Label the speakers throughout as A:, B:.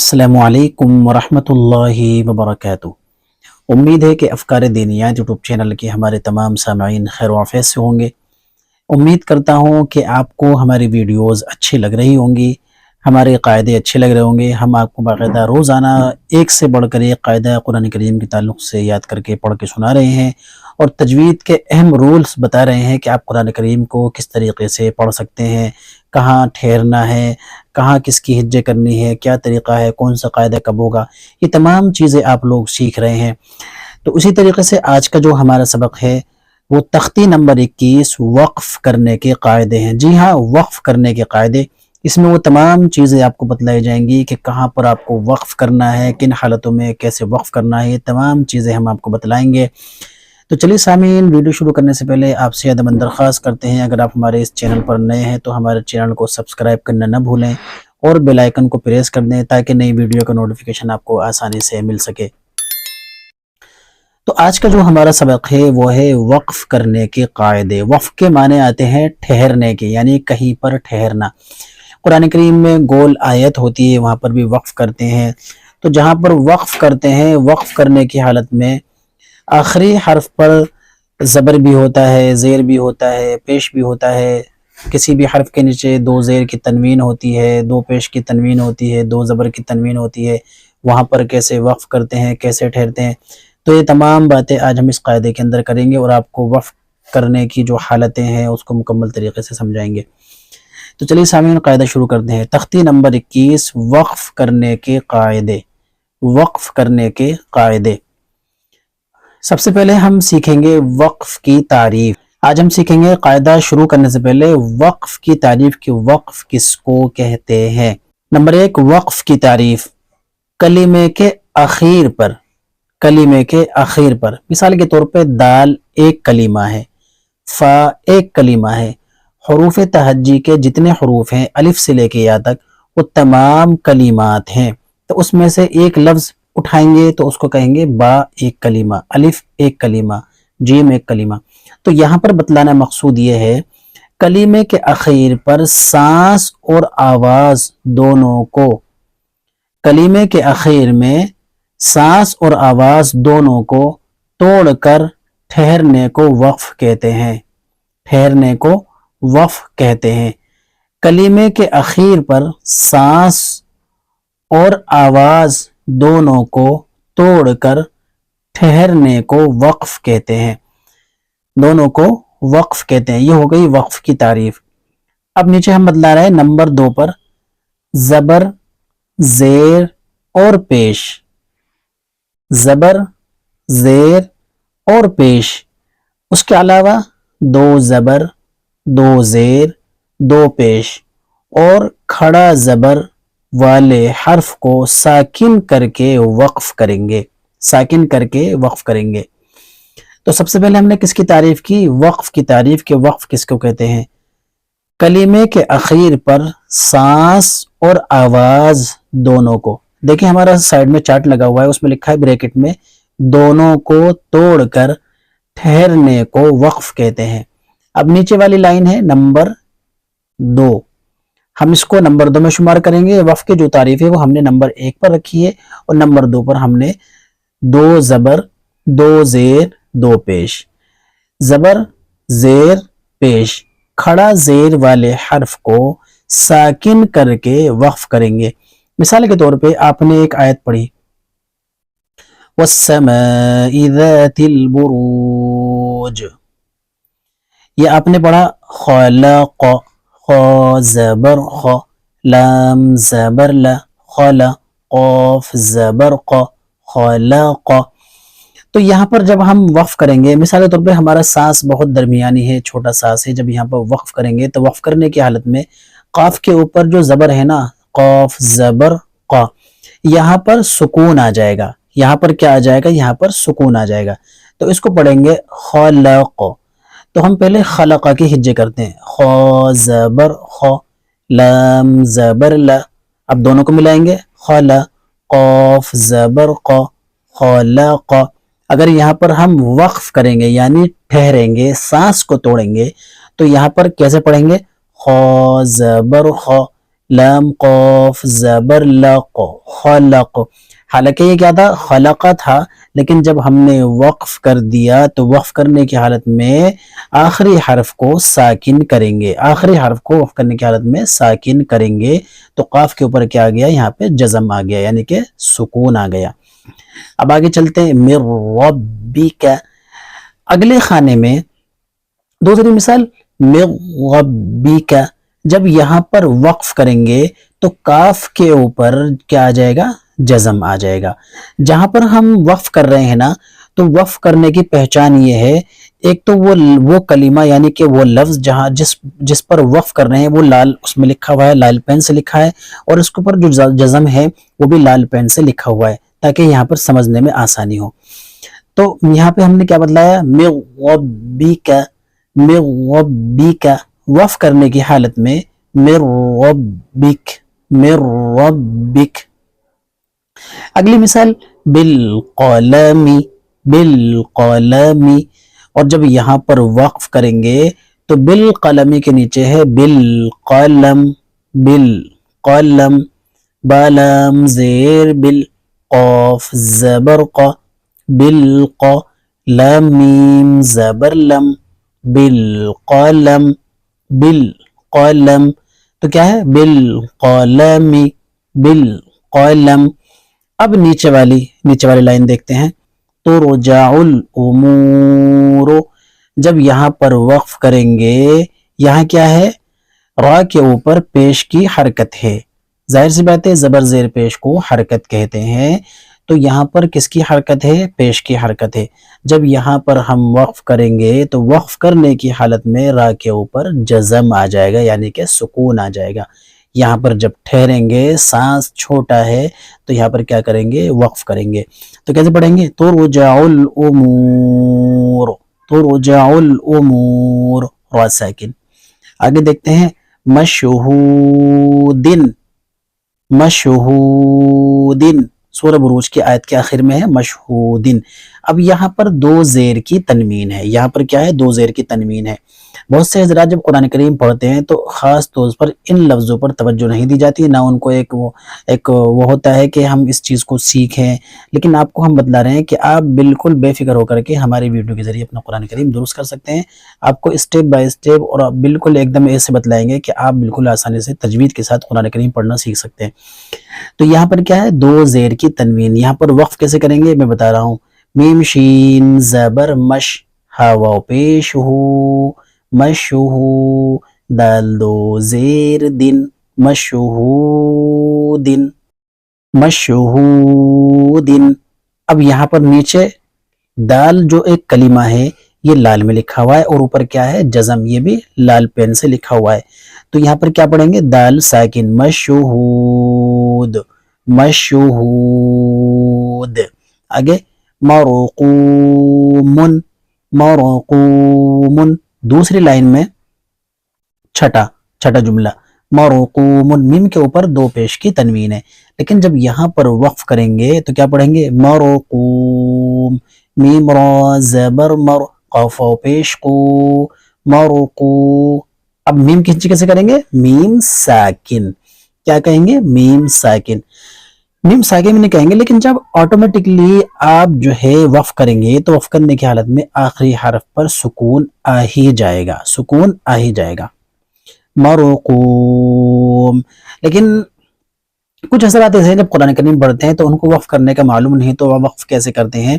A: السلام علیکم ورحمۃ اللہ وبرکاتہ۔ امید ہے کہ افکار دینیات یوٹیوب چینل کے ہمارے تمام سامعین خیر و عافیت سے ہوں گے۔ امید کرتا ہوں کہ آپ کو ہماری ویڈیوز اچھی لگ رہی ہوں گی، ہمارے قاعدے اچھے لگ رہے ہوں گے۔ ہم آپ کو باقاعدہ روزانہ ایک سے بڑھ کر ایک قاعدہ قرآن کریم کے تعلق سے یاد کر کے پڑھ کے سنا رہے ہیں، اور تجوید کے اہم رولز بتا رہے ہیں کہ آپ قرآن کریم کو کس طریقے سے پڑھ سکتے ہیں، کہاں ٹھہرنا ہے، کہاں کس کی ہجے کرنی ہے، کیا طریقہ ہے، کون سا قاعدہ کب ہوگا، یہ تمام چیزیں آپ لوگ سیکھ رہے ہیں۔ تو اسی طریقے سے آج کا جو ہمارا سبق ہے وہ تختی نمبر 21 وقف کرنے کے قاعدے ہیں۔ جی ہاں، وقف کرنے کے قاعدے، اس میں وہ تمام چیزیں آپ کو بتلائی جائیں گی کہ کہاں پر آپ کو وقف کرنا ہے، کن حالتوں میں کیسے وقف کرنا ہے، یہ تمام چیزیں ہم آپ کو بتلائیں گے۔ تو چلیے سامعین، ویڈیو شروع کرنے سے پہلے آپ سے ادب درخواست کرتے ہیں، اگر آپ ہمارے اس چینل پر نئے ہیں تو ہمارے چینل کو سبسکرائب کرنا نہ بھولیں اور بیل آئیکن کو پریس کر دیں تاکہ نئی ویڈیو کا نوٹیفیکیشن آپ کو آسانی سے مل سکے۔ تو آج کا جو ہمارا سبق ہے وہ ہے وقف کرنے کے قاعدے۔ وقف کے معنی آتے ہیں ٹھہرنے کے، یعنی کہیں پر ٹھہرنا۔ قرآن کریم میں گول آیت ہوتی ہے، وہاں پر بھی وقف کرتے ہیں۔ تو جہاں پر وقف کرتے ہیں، وقف کرنے کی حالت میں آخری حرف پر زبر بھی ہوتا ہے، زیر بھی ہوتا ہے، پیش بھی ہوتا ہے۔ کسی بھی حرف کے نیچے دو زیر کی تنوین ہوتی ہے، دو پیش کی تنوین ہوتی ہے، دو زبر کی تنوین ہوتی ہے۔ وہاں پر کیسے وقف کرتے ہیں، کیسے ٹھہرتے ہیں، تو یہ تمام باتیں آج ہم اس قاعدے کے اندر کریں گے اور آپ کو وقف کرنے کی جو حالتیں ہیں اس کو مکمل طریقے سے سمجھائیں گے۔ تو چلیے سامعین، قاعدہ شروع کرتے ہیں۔ تختی نمبر 21 وقف کرنے کے قاعدے۔ وقف کرنے کے قاعدے، سب سے پہلے ہم سیکھیں گے وقف کی تعریف۔ آج ہم سیکھیں گے قاعدہ شروع کرنے سے پہلے وقف کی تعریف کی وقف کس کو کہتے ہیں۔ نمبر 1، وقف کی تعریف کلمے کے اخیر پر۔ کلمے کے اخیر پر، مثال کے طور پہ دال ایک کلمہ ہے، فا ایک کلمہ ہے۔ حروف تہجی کے جتنے حروف ہیں الف سے لے کے یا تک وہ تمام کلمات ہیں، تو اس میں سے ایک لفظ اٹھائیں گے تو اس کو کہیں گے با ایک کلمہ، الف ایک کلمہ، جیم ایک کلمہ۔ تو یہاں پر بتلانا مقصود یہ ہے کلمے کے اخیر پر سانس اور آواز دونوں کو، کلمے کے اخیر میں سانس اور آواز دونوں کو توڑ کر ٹھہرنے کو وقف کہتے ہیں۔ ٹھہرنے کو وقف کہتے ہیں۔ کلمے کے اخیر پر سانس اور آواز دونوں کو توڑ کر ٹھہرنے کو وقف کہتے ہیں۔ دونوں کو وقف کہتے ہیں۔ یہ ہو گئی وقف کی تعریف۔ اب نیچے ہم بتلا رہے ہیں نمبر 2 پر زبر، زیر اور پیش۔ زبر، زیر اور پیش، اس کے علاوہ دو زبر، دو زیر، دو پیش، اور کھڑا زبر والے حرف کو ساکن کر کے وقف کریں گے۔ ساکن کر کے وقف کریں گے۔ تو سب سے پہلے ہم نے کس کی تعریف کی؟ وقف کی تعریف کے وقف کس کو کہتے ہیں؟ کلمے کے اخیر پر سانس اور آواز دونوں کو، دیکھیں ہمارا سائیڈ میں چارٹ لگا ہوا ہے، اس میں لکھا ہے بریکٹ میں دونوں کو توڑ کر ٹھہرنے کو وقف کہتے ہیں۔ اب نیچے والی لائن ہے نمبر 2، ہم اس کو نمبر 2 میں شمار کریں گے۔ وقف کی جو تعریف ہے وہ ہم نے نمبر 1 پر رکھی ہے، اور نمبر 2 پر ہم نے دو زبر، دو زیر، دو پیش۔ زبر، زیر، پیش، کھڑا زیر والے حرف کو ساکن کر کے وقف کریں گے۔ مثال کے طور پہ آپ نے ایک آیت پڑھی وَالسَّمَاءِ ذَاتِ الْبُرُوجِ، یہ آپ نے پڑھا خلق، خ زبر خ، لام زبر ل، خلق، قاف زبر ق، خلق۔ تو یہاں پر جب ہم وقف کریں گے، مثال کے طور پہ ہمارا سانس بہت درمیانی ہے، چھوٹا سانس ہے، جب یہاں پر وقف کریں گے تو وقف کرنے کی حالت میں قاف کے اوپر جو زبر ہے نا، قاف زبر ق، یہاں پر سکون آ جائے گا۔ یہاں پر کیا آ جائے گا؟ یہاں پر سکون آ جائے گا۔ تو اس کو پڑھیں گے خلق۔ تو ہم پہلے خلق کی ہجے کرتے ہیں، خ زبر خ، لام زبر ل، اب دونوں کو ملائیں گے خلق، قاف زبر ق، خلق۔ اگر یہاں پر ہم وقف کریں گے یعنی ٹھہریں گے، سانس کو توڑیں گے، تو یہاں پر کیسے پڑھیں گے؟ خ زبر خ، لام قاف زبر لق خلق. حالانکہ یہ کیا تھا؟ خلقہ تھا، لیکن جب ہم نے وقف کر دیا تو وقف کرنے کی حالت میں آخری حرف کو ساکن کریں گے. آخری حرف کو وقف کرنے کی حالت میں ساکن کریں گے تو قاف کے اوپر کیا آ گیا؟ یہاں پہ جزم آ گیا، یعنی کہ سکون آ گیا. اب آگے چلتے ہیں. من ربک، اگلے خانے میں دوسری مثال من ربک. جب یہاں پر وقف کریں گے تو کاف کے اوپر کیا آ جائے گا؟ جزم آ جائے گا. جہاں پر ہم وقف کر رہے ہیں نا، تو وقف کرنے کی پہچان یہ ہے، ایک تو وہ کلمہ یعنی کہ وہ لفظ جس پر وقف کر رہے ہیں وہ لال اس میں لکھا ہوا ہے، لال پین سے لکھا ہے، اور اس کے اوپر جو جزم ہے وہ بھی لال پین سے لکھا ہوا ہے تاکہ یہاں پر سمجھنے میں آسانی ہو. تو یہاں پہ ہم نے کیا بدلایا؟ من ربک، من ربک، وقف کرنے کی حالت میں من ربک، من ربک. اگلی مثال بالقلم، بالقلم، اور جب یہاں پر وقف کریں گے تو بالقلم کے نیچے ہے بالقلم، بالقلم، بالام زیر بال، قاف زبر ق، بالق، لام میم زبر لم، بالقلم، بالقلم. تو کیا ہے؟ بالقلم، بالقلم. اب نیچے والی لائن دیکھتے ہیں. ترجع الامور، جب یہاں پر وقف کریں گے، یہاں کیا ہے؟ را کے اوپر پیش کی حرکت ہے. ظاہر سی بات ہے زبر زیر پیش کو حرکت کہتے ہیں، تو یہاں پر کس کی حرکت ہے؟ پیش کی حرکت ہے. جب یہاں پر ہم وقف کریں گے تو وقف کرنے کی حالت میں را کے اوپر جزم آ جائے گا، یعنی کہ سکون آ جائے گا. یہاں پر جب ٹھہریں گے، سانس چھوٹا ہے تو یہاں پر کیا کریں گے؟ وقف کریں گے. تو کیسے پڑھیں گے؟ ترجع الامور، ترجع الامور، را ساکن. آگے دیکھتے ہیں. مشہود، مشہود، سورہ بروج کی آیت کے آخر میں ہے مشہود. اب یہاں پر دو زیر کی تنوین ہے. یہاں پر کیا ہے؟ دو زیر کی تنوین ہے. بہت سے حضرات جب قرآن کریم پڑھتے ہیں تو خاص طور پر ان لفظوں پر توجہ نہیں دی جاتی، نہ ان کو ایک وہ ہوتا ہے کہ ہم اس چیز کو سیکھیں. لیکن آپ کو ہم بتلا رہے ہیں کہ آپ بالکل بے فکر ہو کر کے ہماری ویڈیو کے ذریعے اپنا قرآن کریم درست کر سکتے ہیں. آپ کو اسٹیپ بائی اسٹیپ اور بالکل ایک دم ایسے بتلائیں گے کہ آپ بالکل آسانی سے تجوید کے ساتھ قرآن کریم پڑھنا سیکھ سکتے ہیں. تو یہاں پر کیا ہے؟ دو زیر کی تنوین. یہاں پر وقف کیسے کریں گے میں بتا رہا ہوں. میم شین زبر مش، ہا واو پیش ہو، مشہو، دال دو زیر دن، مشہودن، مشہودن. اب یہاں پر نیچے دال جو ایک کلمہ ہے یہ لال میں لکھا ہوا ہے، اور اوپر کیا ہے؟ جزم، یہ بھی لال پین سے لکھا ہوا ہے. تو یہاں پر کیا پڑھیں گے؟ دال ساکن، مشہود، مشہود. آگے مرقوم، مرقوم. دوسری لائن میں چھٹا جملہ مرقوم، میم کے اوپر دو پیش کی تنوین ہے، لیکن جب یہاں پر وقف کریں گے تو کیا پڑھیں گے؟ مرقوم، میم را زبر مر، قاف پیش کو، مرقو. اب میم کیسے کریں گے؟ میم ساکن. کیا کہیں گے؟ میم ساکن. میم ساکن میں نہیں کہیں گے، لیکن جب آٹومیٹکلی آپ جو ہے وقف کریں گے تو وقف کرنے کی حالت میں آخری حرف پر سکون آ ہی جائے گا، سکون آ ہی جائے گا. مرقوم. لیکن کچھ حضرات ایسے ہیں جب قرآن کریم پڑھتے ہیں تو ان کو وقف کرنے کا معلوم نہیں، تو وہ وقف کیسے کرتے ہیں؟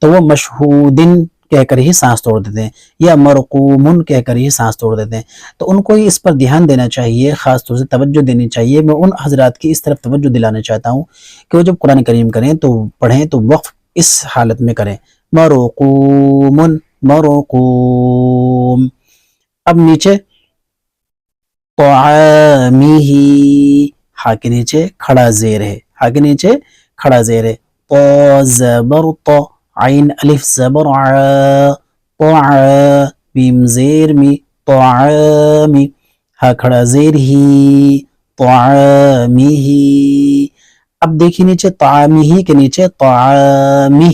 A: تو وہ مشہودن کہہ کر ہی سانس توڑ دیتے ہیں، یا مرقومن کہہ کر ہی سانس توڑ دیتے ہیں. تو ان کو اس پر دھیان دینا چاہیے، خاص طور سے توجہ دینی چاہیے. میں ان حضرات کی اس طرف توجہ دلانا چاہتا ہوں کہ وہ جب قرآن کریم کریں تو پڑھیں تو وقف اس حالت میں کریں، مرقومن، مرقوم. اب نیچے طعامہ، ہا کے نیچے کھڑا زیر ہے، ہا کے نیچے کھڑا زیر ہے. طا زبر طا، عین الف زبر ع، طع، میم زیر می، طعامی، ہا کھڑا زیر ہی، طعامہ. اب دیکھیے نیچے طعامہ کے نیچے طعامہ،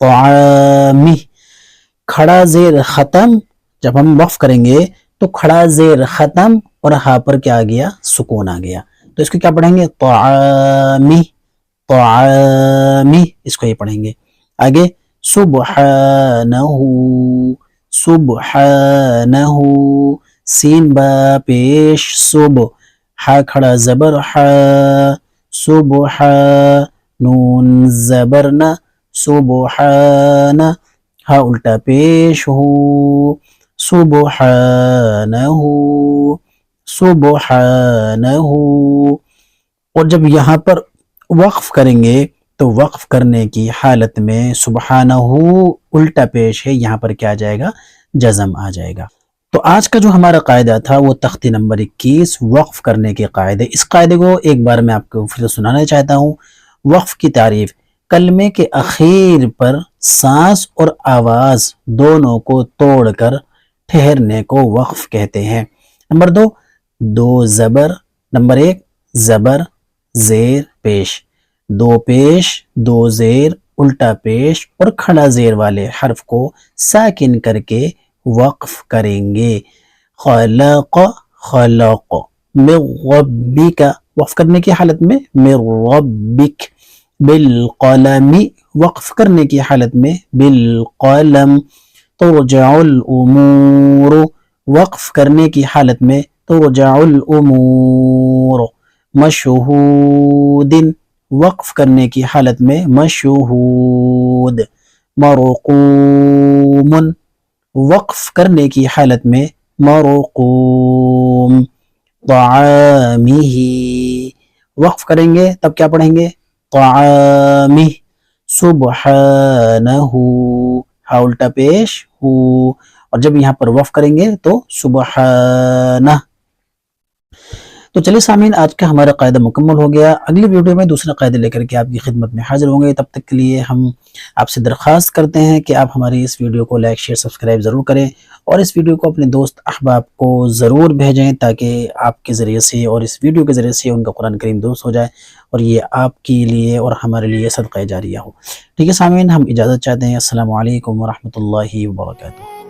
A: طعامہ. کھڑا زیر ختم، جب ہم وقف کریں گے تو کھڑا زیر ختم، اور ہا پر کیا آ گیا؟ سکون آ گیا. تو اس کو کیا پڑھیں گے؟ طعامی، طعامی، اس کو یہ پڑھیں گے. آگے سبحانہ، سبحانہ، سین با پیش صب، ہا کھڑا زبر ہا، صبح، نون زبر نہ، سبحانہ، ہا الٹا پیش ہو، سبحانہ، سبحانہ. اور جب یہاں پر وقف کریں گے تو وقف کرنے کی حالت میں سبحانہ الٹا پیش ہے، یہاں پر کیا آ جائے گا؟ جزم آ جائے گا. تو آج کا جو ہمارا قاعدہ تھا وہ تختی نمبر 21 وقف کرنے کے قاعدے. اس قاعدے کو ایک بار میں آپ کو پھر سنانا چاہتا ہوں. وقف کی تعریف: کلمے کے اخیر پر سانس اور آواز دونوں کو توڑ کر ٹھہرنے کو وقف کہتے ہیں. نمبر 2، دو زبر. نمبر 1، زبر زیر پیش، دو پیش، دو زیر، الٹا پیش اور کھڑا زیر والے حرف کو ساکن کر کے وقف کریں گے. خلق، خلق، من ربک، وقف کرنے کی حالت میں من ربک. بالقلم، وقف کرنے کی حالت میں بالقلم. ترجع الامور، وقف کرنے کی حالت میں ترجع الامور. مشہود، وقف کرنے کی حالت میں مشہود. مرقوم، وقف کرنے کی حالت میں مرقوم. طعامہ، وقف کریں گے تب کیا پڑھیں گے؟ طعامہ. سبحانہ، ہا الٹا پیش ہو، اور جب یہاں پر وقف کریں گے تو سبحانہ. تو چلیے سامعین، آج کا ہمارا قاعدہ مکمل ہو گیا. اگلی ویڈیو میں دوسرا قاعدہ لے کر کے آپ کی خدمت میں حاضر ہوں گے. تب تک کے لیے ہم آپ سے درخواست کرتے ہیں کہ آپ ہماری اس ویڈیو کو لائک، شیئر، سبسکرائب ضرور کریں، اور اس ویڈیو کو اپنے دوست احباب کو ضرور بھیجیں تاکہ آپ کے ذریعے سے اور اس ویڈیو کے ذریعے سے ان کا قرآن کریم درست ہو جائے اور یہ آپ کے لیے اور ہمارے لیے صدقہ جاریہ ہو. ٹھیک ہے سامعین، ہم اجازت چاہتے ہیں. السلام علیکم ورحمۃ اللہ وبرکاتہ.